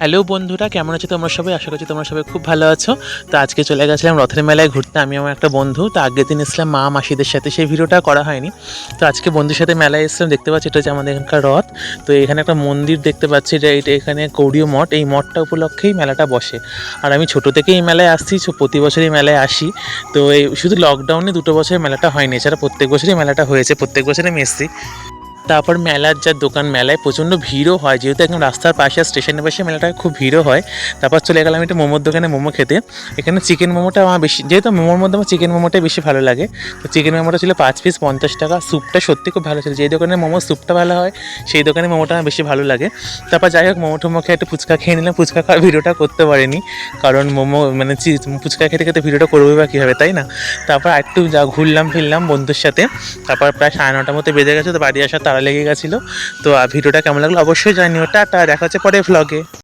Hello বন্ধুরা, কেমন আছো তোমরা সবাই? আশা করছি তোমরা সবাই খুব ভালো আছো। তো আজকে চলে গেছিলাম রথের মেলায় ঘুরতে, আমি আমার একটা বন্ধু। তো আগের দিন এসেছিলাম মা মাসিদের সাথে, সেই ভিডিওটা করা হয়নি। তো আজকে বন্ধুর সাথে মেলায় এসেছিলাম, দেখতে পাচ্ছি এটা হচ্ছে আমাদের এখানকার রথ। তো এখানে একটা মন্দির দেখতে পাচ্ছি, এটা এখানে গৌড়ীয় মঠ, এই মঠটা উপলক্ষেই মেলাটা বসে। আর আমি ছোটো থেকেই এই মেলায় আসছি, প্রতি বছরই মেলায় আসি। তো এই শুধু লকডাউনে 2 বছর মেলাটা হয়নি, এছাড়া প্রত্যেক বছরই মেলাটা হয়েছে, প্রত্যেক বছরই আমি এসেছি। তারপর মেলার যা দোকান, মেলায় প্রচণ্ড ভিড়ও হয়, যেহেতু একদম রাস্তার পাশে আর স্টেশনের পাশে মেলাটা খুব ভিড়ও হয়। তারপর চলে গেলাম একটা মোমোর দোকানে মোমো খেতে। এখানে চিকেন মোমোটা আমার বেশি, যেহেতু মোমোর মধ্যে আমার চিকেন মোমোটাই বেশি ভালো লাগে। তো চিকেন মোমোটা ছিল 5 পিস 50 টাকা। স্যুপটা সত্যি খুব ভালো ছিল, যেই দোকানে মোমোর স্যুপটা ভালো হয় সেই দোকানে মোমোটা আমার বেশি ভালো লাগে। তারপর যাই হোক, মোমো টোমো খেয়ে একটু ফুচকা খেয়ে নিলাম। ফুচকা খাওয়ার ভিডিওটা করতে পারিনি, কারণ মোমো মানে ফুচকা খেতে খেতে ভিডিওটা করবোই বা কীভাবে, তাই না? তারপর একটু যা ঘুরলাম ফিরলাম বন্ধুর সাথে। তারপর প্রায় 9:30 মতো বেজে গেছে, তো বাড়ি আসার তাড়া লেগে গেছিলো। তো ভিডিওটা কেমন লাগলো অবশ্যই জানিও। টাটা, দেখা হচ্ছে পরে ভ্লগে।